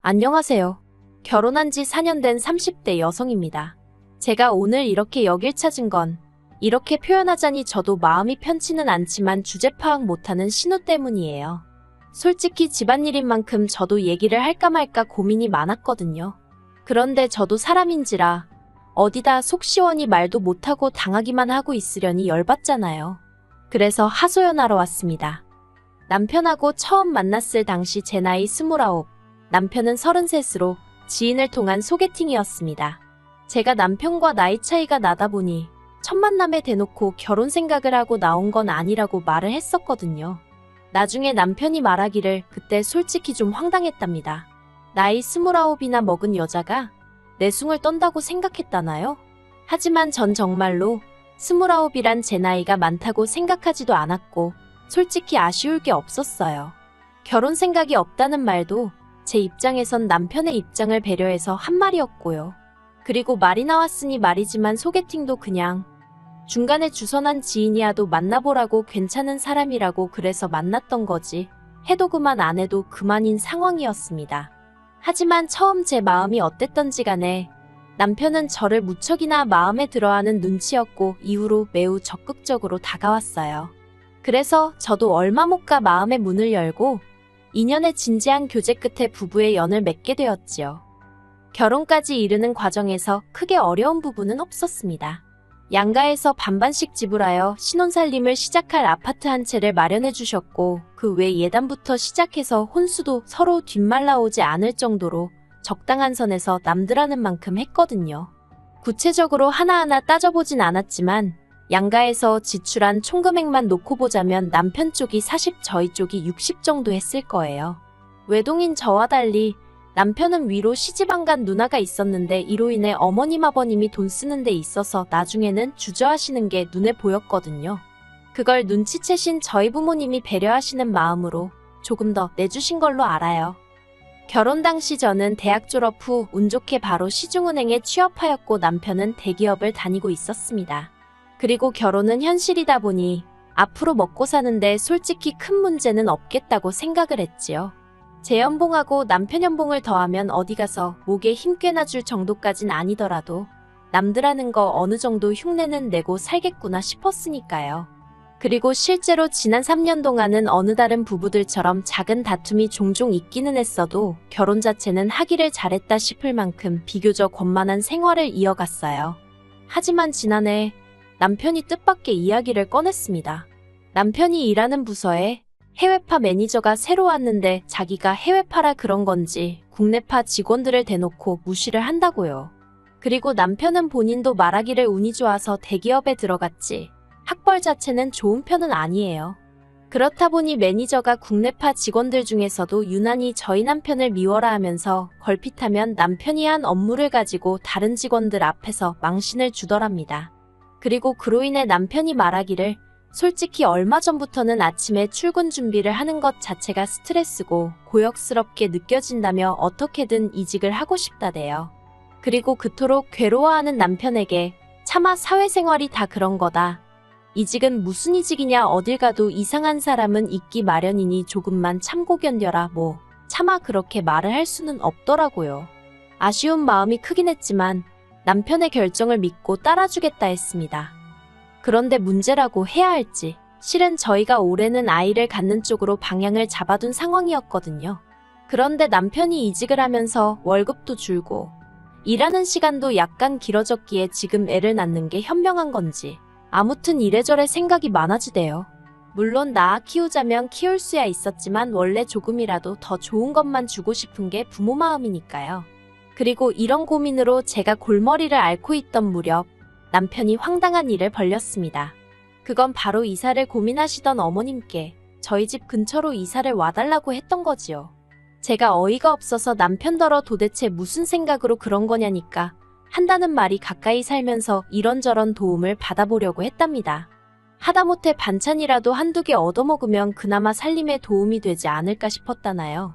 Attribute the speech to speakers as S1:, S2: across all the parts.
S1: 안녕하세요. 결혼한 지 4년 된 30대 여성입니다. 제가 오늘 이렇게 여길 찾은 건 이렇게 표현하자니 저도 마음이 편치는 않지만 주제 파악 못하는 신우 때문이에요. 솔직히 집안일인 만큼 저도 얘기를 할까 말까 고민이 많았거든요. 그런데 저도 사람인지라 어디다 속 시원히 말도 못하고 당하기만 하고 있으려니 열받잖아요. 그래서 하소연하러 왔습니다. 남편하고 처음 만났을 당시 제 나이 29, 남편은 33으로 지인을 통한 소개팅이었습니다. 제가 남편과 나이 차이가 나다 보니 첫 만남에 대놓고 결혼 생각을 하고 나온 건 아니라고 말을 했었거든요. 나중에 남편이 말하기를 그때 솔직히 좀 황당했답니다. 나이 29이나 먹은 여자가 내숭을 떤다고 생각했다나요? 하지만 전 정말로 29이란 제 나이가 많다고 생각하지도 않았고 솔직히 아쉬울 게 없었어요. 결혼 생각이 없다는 말도 제 입장에선 남편의 입장을 배려해서 한 말이었고요. 그리고 말이 나왔으니 말이지만 소개팅도 그냥 중간에 주선한 지인이야도 만나보라고 괜찮은 사람이라고 그래서 만났던 거지 해도 그만 안 해도 그만인 상황이었습니다. 하지만 처음 제 마음이 어땠던지 간에 남편은 저를 무척이나 마음에 들어하는 눈치였고 이후로 매우 적극적으로 다가왔어요. 그래서 저도 얼마 못 가 마음의 문을 열고 2년의 진지한 교제 끝에 부부의 연을 맺게 되었지요. 결혼까지 이르는 과정에서 크게 어려운 부분은 없었습니다. 양가에서 반반씩 지불하여 신혼살림을 시작할 아파트 한 채를 마련해 주셨고 그 외 예단부터 시작해서 혼수도 서로 뒷말라오지 않을 정도로 적당한 선에서 남들하는 만큼 했거든요. 구체적으로 하나하나 따져보진 않았지만 양가에서 지출한 총금액만 놓고 보자면 남편 쪽이 40, 저희 쪽이 60 정도 했을 거예요. 외동인 저와 달리 남편은 위로 시집안 간 누나가 있었는데 이로 인해 어머님 아버님이 돈 쓰는 데 있어서 나중에는 주저하시는 게 눈에 보였거든요. 그걸 눈치채신 저희 부모님이 배려하시는 마음으로 조금 더 내주신 걸로 알아요. 결혼 당시 저는 대학 졸업 후 운 좋게 바로 시중은행에 취업하였고 남편은 대기업을 다니고 있었습니다. 그리고 결혼은 현실이다 보니 앞으로 먹고 사는데 솔직히 큰 문제는 없겠다고 생각을 했지요. 제 연봉하고 남편 연봉을 더하면 어디 가서 목에 힘 꽤나 줄 정도까진 아니더라도 남들 하는 거 어느 정도 흉내는 내고 살겠구나 싶었으니까요. 그리고 실제로 지난 3년 동안은 어느 다른 부부들처럼 작은 다툼이 종종 있기는 했어도 결혼 자체는 하기를 잘했다 싶을 만큼 비교적 원만한 생활을 이어갔어요. 하지만 지난해 남편이 뜻밖의 이야기를 꺼냈습니다. 남편이 일하는 부서에 해외파 매니저가 새로 왔는데 자기가 해외파라 그런 건지 국내파 직원들을 대놓고 무시를 한다고요. 그리고 남편은 본인도 말하기를 운이 좋아서 대기업에 들어갔지 학벌 자체는 좋은 편은 아니에요. 그렇다 보니 매니저가 국내파 직원들 중에서도 유난히 저희 남편을 미워라 하면서 걸핏하면 남편이 한 업무를 가지고 다른 직원들 앞에서 망신을 주더랍니다. 그리고 그로 인해 남편이 말하기를 솔직히 얼마 전부터는 아침에 출근 준비를 하는 것 자체가 스트레스고 고역스럽게 느껴진다며 어떻게든 이직을 하고 싶다대요. 그리고 그토록 괴로워하는 남편에게 차마 사회생활이 다 그런 거다. 이직은 무슨 이직이냐 어딜 가도 이상한 사람은 있기 마련이니 조금만 참고 견뎌라 뭐 차마 그렇게 말을 할 수는 없더라고요. 아쉬운 마음이 크긴 했지만 남편의 결정을 믿고 따라주겠다 했습니다. 그런데 문제라고 해야 할지 실은 저희가 올해는 아이를 갖는 쪽으로 방향을 잡아둔 상황이었거든요. 그런데 남편이 이직을 하면서 월급도 줄고 일하는 시간도 약간 길어졌기에 지금 애를 낳는 게 현명한 건지 아무튼 이래저래 생각이 많아지대요. 물론 낳아 키우자면 키울 수야 있었지만 원래 조금이라도 더 좋은 것만 주고 싶은 게 부모 마음이니까요. 그리고 이런 고민으로 제가 골머리를 앓고 있던 무렵 남편이 황당한 일을 벌였습니다. 그건 바로 이사를 고민하시던 어머님께 저희 집 근처로 이사를 와달라고 했던 거지요. 제가 어이가 없어서 남편더러 도대체 무슨 생각으로 그런 거냐니까 한다는 말이 가까이 살면서 이런저런 도움을 받아보려고 했답니다. 하다못해 반찬이라도 한두 개 얻어먹으면 그나마 살림에 도움이 되지 않을까 싶었다나요.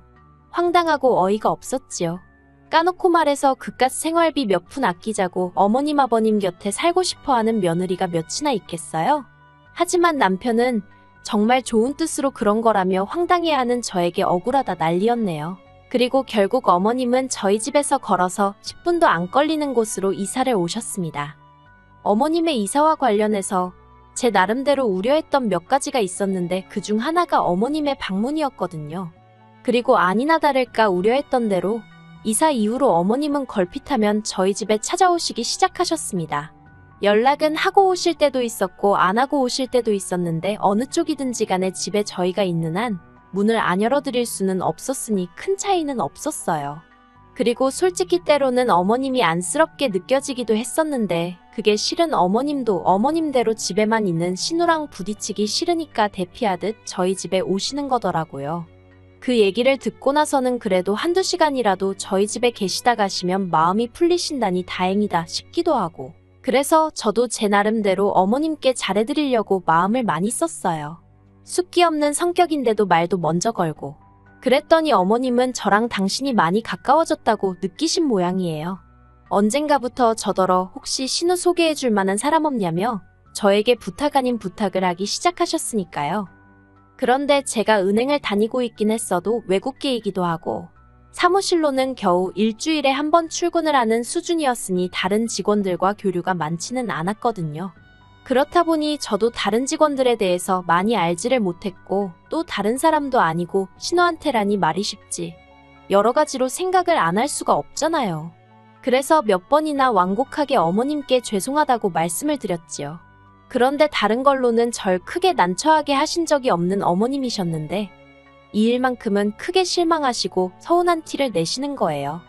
S1: 황당하고 어이가 없었지요. 까놓고 말해서 그깟 생활비 몇 푼 아끼자고 어머님 아버님 곁에 살고 싶어하는 며느리가 몇이나 있겠어요? 하지만 남편은 정말 좋은 뜻으로 그런 거라며 황당해하는 저에게 억울하다 난리였네요. 그리고 결국 어머님은 저희 집에서 걸어서 10분도 안 걸리는 곳으로 이사를 오셨습니다. 어머님의 이사와 관련해서 제 나름대로 우려했던 몇 가지가 있었는데 그중 하나가 어머님의 방문이었거든요. 그리고 아니나 다를까 우려했던 대로 이사 이후로 어머님은 걸핏하면 저희 집에 찾아오시기 시작하셨습니다. 연락은 하고 오실 때도 있었고 안 하고 오실 때도 있었는데 어느 쪽이든지 간에 집에 저희가 있는 한 문을 안 열어드릴 수는 없었으니 큰 차이는 없었어요. 그리고 솔직히 때로는 어머님이 안쓰럽게 느껴지기도 했었는데 그게 실은 어머님도 어머님대로 집에만 있는 신우랑 부딪히기 싫으니까 대피하듯 저희 집에 오시는 거더라고요. 그 얘기를 듣고 나서는 그래도 한두 시간이라도 저희 집에 계시다 가시면 마음이 풀리신다니 다행이다 싶기도 하고 그래서 저도 제 나름대로 어머님께 잘해드리려고 마음을 많이 썼어요. 숫기 없는 성격인데도 말도 먼저 걸고 그랬더니 어머님은 저랑 당신이 많이 가까워졌다고 느끼신 모양이에요. 언젠가부터 저더러 혹시 신우 소개해줄 만한 사람 없냐며 저에게 부탁 아닌 부탁을 하기 시작하셨으니까요. 그런데 제가 은행을 다니고 있긴 했어도 외국계이기도 하고 사무실로는 겨우 일주일에 한 번 출근을 하는 수준이었으니 다른 직원들과 교류가 많지는 않았거든요. 그렇다 보니 저도 다른 직원들에 대해서 많이 알지를 못했고 또 다른 사람도 아니고 신우한테라니 말이 쉽지. 여러 가지로 생각을 안 할 수가 없잖아요. 그래서 몇 번이나 완곡하게 어머님께 죄송하다고 말씀을 드렸지요. 그런데 다른 걸로는 절 크게 난처하게 하신 적이 없는 어머님이셨는데 이 일만큼은 크게 실망하시고 서운한 티를 내시는 거예요.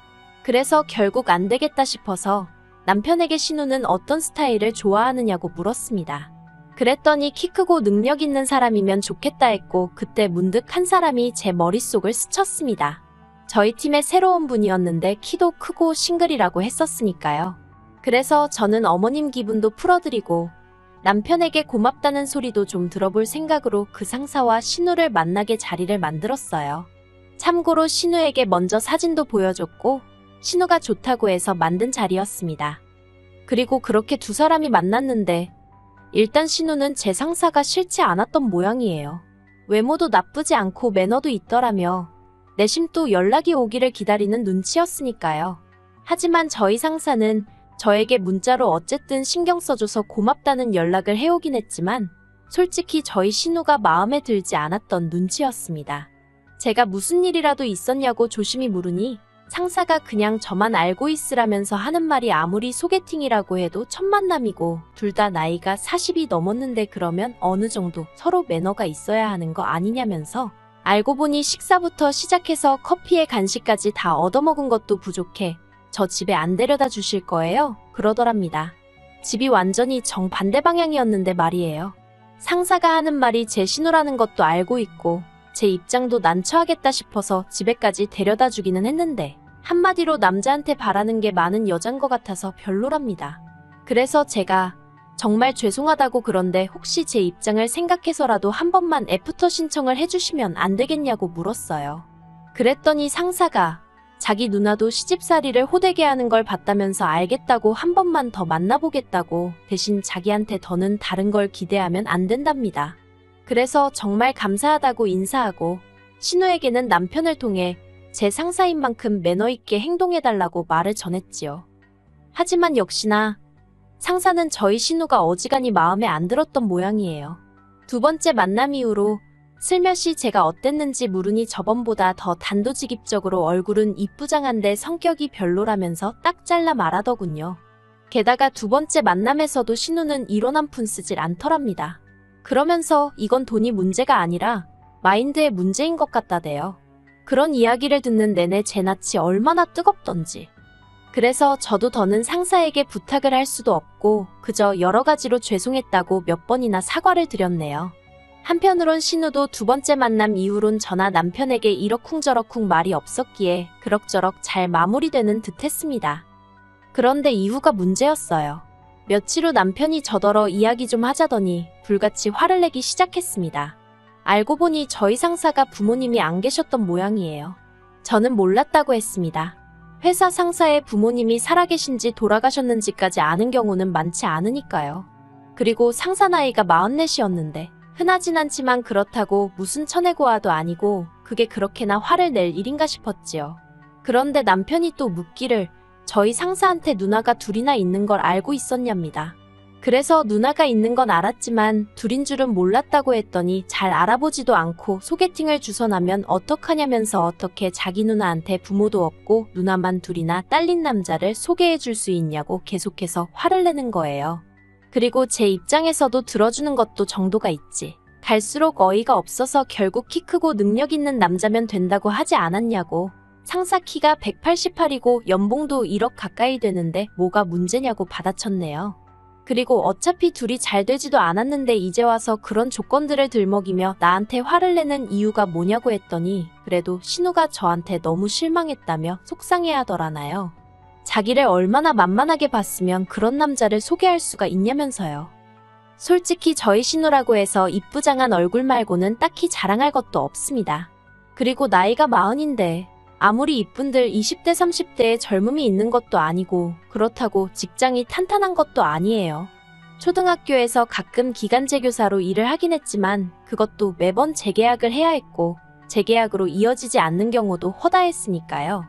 S1: 그래서 결국 안 되겠다 싶어서 남편에게 신우는 어떤 스타일을 좋아하느냐고 물었습니다. 그랬더니 키 크고 능력 있는 사람이면 좋겠다 했고 그때 문득 한 사람이 제 머릿속을 스쳤습니다. 저희 팀의 새로운 분이었는데 키도 크고 싱글이라고 했었으니까요. 그래서 저는 어머님 기분도 풀어드리고 남편에게 고맙다는 소리도 좀 들어볼 생각으로 그 상사와 신우를 만나게 자리를 만들었어요. 참고로 신우에게 먼저 사진도 보여줬고 신우가 좋다고 해서 만든 자리였습니다. 그리고 그렇게 두 사람이 만났는데 일단 신우는 제 상사가 싫지 않았던 모양이에요. 외모도 나쁘지 않고 매너도 있더라며 내심 또 연락이 오기를 기다리는 눈치였으니까요. 하지만 저희 상사는 저에게 문자로 어쨌든 신경 써줘서 고맙다는 연락을 해오긴 했지만 솔직히 저희 신우가 마음에 들지 않았던 눈치였습니다. 제가 무슨 일이라도 있었냐고 조심히 물으니 상사가 그냥 저만 알고 있으라면서 하는 말이 아무리 소개팅이라고 해도 첫 만남이고 둘 다 나이가 40이 넘었는데 그러면 어느 정도 서로 매너가 있어야 하는 거 아니냐면서 알고 보니 식사부터 시작해서 커피에 간식까지 다 얻어먹은 것도 부족해 저 집에 안 데려다 주실 거예요? 그러더랍니다. 집이 완전히 정반대 방향이었는데 말이에요. 상사가 하는 말이 제 신우라는 것도 알고 있고 제 입장도 난처하겠다 싶어서 집에까지 데려다 주기는 했는데 한마디로 남자한테 바라는 게 많은 여잔 것 같아서 별로랍니다. 그래서 제가 정말 죄송하다고 그런데 혹시 제 입장을 생각해서라도 한 번만 애프터 신청을 해주시면 안 되겠냐고 물었어요. 그랬더니 상사가 자기 누나도 시집살이를 호되게 하는 걸 봤다면서 알겠다고 한 번만 더 만나보겠다고 대신 자기한테 더는 다른 걸 기대하면 안 된답니다. 그래서 정말 감사하다고 인사하고 신우에게는 남편을 통해 제 상사인 만큼 매너 있게 행동해달라고 말을 전했지요. 하지만 역시나 상사는 저희 신우가 어지간히 마음에 안 들었던 모양이에요. 두 번째 만남 이후로 슬며시 제가 어땠는지 물으니 저번보다 더 단도직입적으로 얼굴은 이쁘장한데 성격이 별로라면서 딱 잘라 말하더군요. 게다가 두 번째 만남에서도 신우는 이론 한 푼 쓰질 않더랍니다. 그러면서 이건 돈이 문제가 아니라 마인드의 문제인 것 같다대요. 그런 이야기를 듣는 내내 제 낯이 얼마나 뜨겁던지. 그래서 저도 더는 상사에게 부탁을 할 수도 없고 그저 여러 가지로 죄송했다고 몇 번이나 사과를 드렸네요. 한편으론 신우도 두 번째 만남 이후론 저나 남편에게 이러쿵저러쿵 말이 없었기에 그럭저럭 잘 마무리되는 듯 했습니다. 그런데 이후가 문제였어요. 며칠 후 남편이 저더러 이야기 좀 하자더니 불같이 화를 내기 시작했습니다. 알고 보니 저희 상사가 부모님이 안 계셨던 모양이에요. 저는 몰랐다고 했습니다. 회사 상사의 부모님이 살아계신지 돌아가셨는지까지 아는 경우는 많지 않으니까요. 그리고 상사 나이가 44이었는데 흔하진 않지만 그렇다고 무슨 천혜고아도 아니고 그게 그렇게나 화를 낼 일인가 싶었지요. 그런데 남편이 또 묻기를 저희 상사한테 누나가 둘이나 있는 걸 알고 있었냐입니다. 그래서 누나가 있는 건 알았지만 둘인 줄은 몰랐다고 했더니 잘 알아보지도 않고 소개팅을 주선하면 어떡하냐면서 어떻게 자기 누나한테 부모도 없고 누나만 둘이나 딸린 남자를 소개해 줄 수 있냐고 계속해서 화를 내는 거예요. 그리고 제 입장에서도 들어주는 것도 정도가 있지. 갈수록 어이가 없어서 결국 키 크고 능력 있는 남자면 된다고 하지 않았냐고. 상사 키가 188이고 연봉도 1억 가까이 되는데 뭐가 문제냐고 받아쳤네요. 그리고 어차피 둘이 잘 되지도 않았는데 이제 와서 그런 조건들을 들먹이며 나한테 화를 내는 이유가 뭐냐고 했더니 그래도 신우가 저한테 너무 실망했다며 속상해하더라나요. 자기를 얼마나 만만하게 봤으면 그런 남자를 소개할 수가 있냐면서요. 솔직히 저희 신우라고 해서 이쁘장한 얼굴 말고는 딱히 자랑할 것도 없습니다. 그리고 나이가 40인데 아무리 이쁜들 20대 30대에 젊음이 있는 것도 아니고 그렇다고 직장이 탄탄한 것도 아니에요. 초등학교에서 가끔 기간제 교사로 일을 하긴 했지만 그것도 매번 재계약을 해야 했고 재계약으로 이어지지 않는 경우도 허다했으니까요.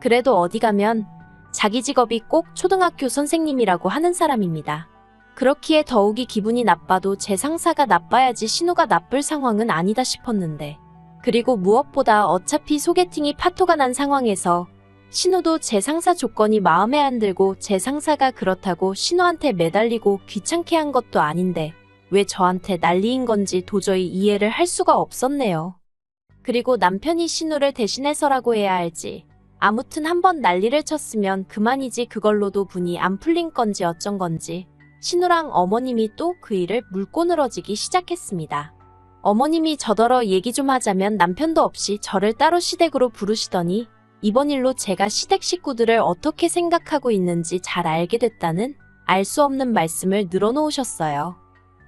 S1: 그래도 어디 가면 자기 직업이 꼭 초등학교 선생님이라고 하는 사람입니다. 그렇기에 더욱이 기분이 나빠도 제 상사가 나빠야지 신우가 나쁠 상황은 아니다 싶었는데 그리고 무엇보다 어차피 소개팅이 파토가 난 상황에서 신우도 제 상사 조건이 마음에 안 들고 제 상사가 그렇다고 신우한테 매달리고 귀찮게 한 것도 아닌데 왜 저한테 난리인 건지 도저히 이해를 할 수가 없었네요. 그리고 남편이 신우를 대신해서라고 해야 할지 아무튼 한번 난리를 쳤으면 그만이지 그걸로도 분이 안 풀린 건지 어쩐 건지 신우랑 어머님이 또 그 일을 물고 늘어지기 시작했습니다. 어머님이 저더러 얘기 좀 하자면 남편도 없이 저를 따로 시댁으로 부르시더니 이번 일로 제가 시댁 식구들을 어떻게 생각하고 있는지 잘 알게 됐다는 알 수 없는 말씀을 늘어놓으셨어요.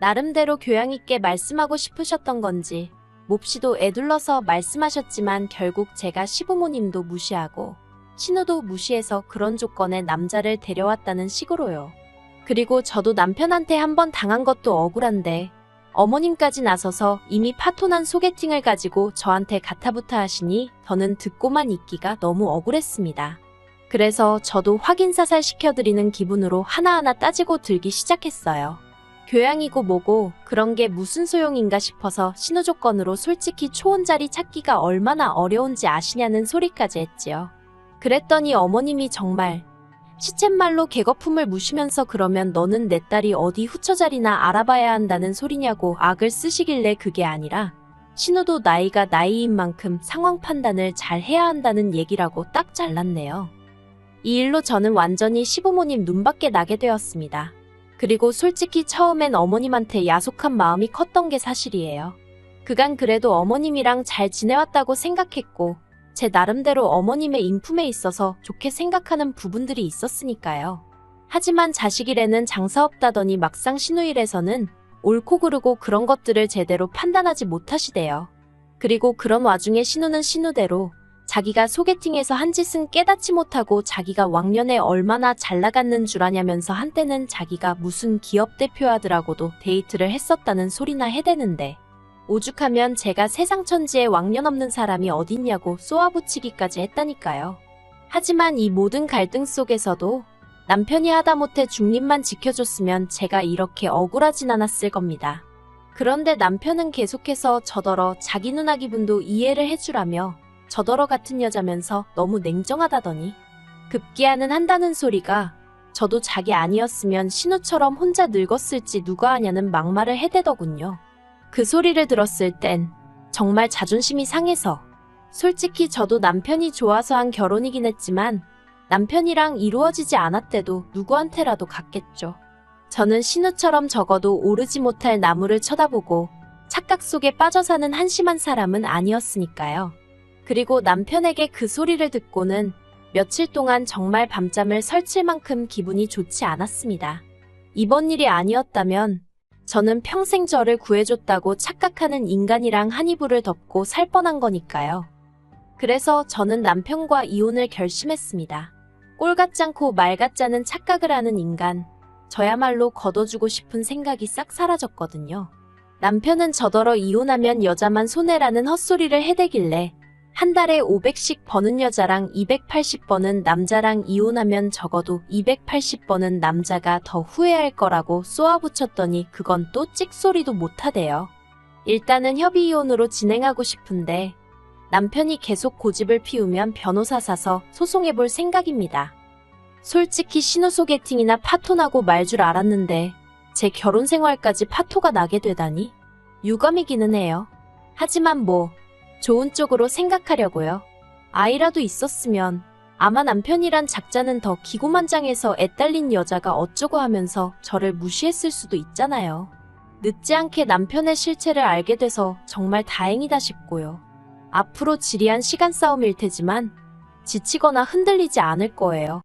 S1: 나름대로 교양 있게 말씀하고 싶으셨던 건지 몹시도 애둘러서 말씀하셨지만 결국 제가 시부모님도 무시하고 신우도 무시해서 그런 조건의 남자를 데려왔다는 식으로요. 그리고 저도 남편한테 한번 당한 것도 억울한데 어머님까지 나서서 이미 파토난 소개팅을 가지고 저한테 가타부타 하시니 저는 듣고만 있기가 너무 억울했습니다. 그래서 저도 확인사살 시켜드리는 기분으로 하나하나 따지고 들기 시작했어요. 교양이고 뭐고 그런 게 무슨 소용인가 싶어서 신우 조건으로 솔직히 초혼자리 찾기가 얼마나 어려운지 아시냐는 소리까지 했지요. 그랬더니 어머님이 정말 시쳇말로 개거품을 무시면서 그러면 너는 내 딸이 어디 후처자리나 알아봐야 한다는 소리냐고 악을 쓰시길래 그게 아니라 신우도 나이가 나이인 만큼 상황 판단을 잘 해야 한다는 얘기라고 딱 잘랐네요. 이 일로 저는 완전히 시부모님 눈밖에 나게 되었습니다. 그리고 솔직히 처음엔 어머님한테 야속한 마음이 컸던 게 사실이에요. 그간 그래도 어머님이랑 잘 지내왔다고 생각했고 제 나름대로 어머님의 인품에 있어서 좋게 생각하는 부분들이 있었으니까요. 하지만 자식일에는 장사 없다더니 막상 신우일에서는 옳고 그르고 그런 것들을 제대로 판단하지 못하시대요. 그리고 그런 와중에 신우는 신우대로 자기가 소개팅에서 한 짓은 깨닫지 못하고 자기가 왕년에 얼마나 잘 나갔는 줄 아냐면서 한때는 자기가 무슨 기업 대표하더라고도 데이트를 했었다는 소리나 해대는데 오죽하면 제가 세상 천지에 왕년 없는 사람이 어딨냐고 쏘아붙이기까지 했다니까요. 하지만 이 모든 갈등 속에서도 남편이 하다못해 중립만 지켜줬으면 제가 이렇게 억울하진 않았을 겁니다. 그런데 남편은 계속해서 저더러 자기 누나 기분도 이해를 해주라며 저더러 같은 여자면서 너무 냉정하다더니 급기야는 한다는 소리가 저도 자기 아니었으면 신우처럼 혼자 늙었을지 누가 아냐는 막말을 해대더군요. 그 소리를 들었을 땐 정말 자존심이 상해서 솔직히 저도 남편이 좋아서 한 결혼이긴 했지만 남편이랑 이루어지지 않았대도 누구한테라도 갔겠죠. 저는 신우처럼 적어도 오르지 못할 나무를 쳐다보고 착각 속에 빠져 사는 한심한 사람은 아니었으니까요. 그리고 남편에게 그 소리를 듣고는 며칠 동안 정말 밤잠을 설칠 만큼 기분이 좋지 않았습니다. 이번 일이 아니었다면 저는 평생 저를 구해줬다고 착각하는 인간이랑 한 이불을 덮고 살 뻔한 거니까요. 그래서 저는 남편과 이혼을 결심했습니다. 꼴 같지 않고 말 같지 않은 착각을 하는 인간, 저야말로 걷어주고 싶은 생각이 싹 사라졌거든요. 남편은 저더러 이혼하면 여자만 손해라는 헛소리를 해대길래 한 달에 500씩 버는 여자랑 280 버는 남자랑 이혼하면 적어도 280 버는 남자가 더 후회할 거라고 쏘아붙였더니 그건 또 찍소리도 못하대요. 일단은 협의 이혼으로 진행하고 싶은데 남편이 계속 고집을 피우면 변호사 사서 소송해볼 생각입니다. 솔직히 신호 소개팅이나 파토나고 말 줄 알았는데 제 결혼 생활까지 파토가 나게 되다니 유감이기는 해요. 하지만 뭐 좋은 쪽으로 생각하려고요. 아이라도 있었으면 아마 남편이란 작자는 더 기고만장해서 애딸린 여자가 어쩌고 하면서 저를 무시했을 수도 있잖아요. 늦지 않게 남편의 실체를 알게 돼서 정말 다행이다 싶고요. 앞으로 지리한 시간 싸움일 테지만 지치거나 흔들리지 않을 거예요.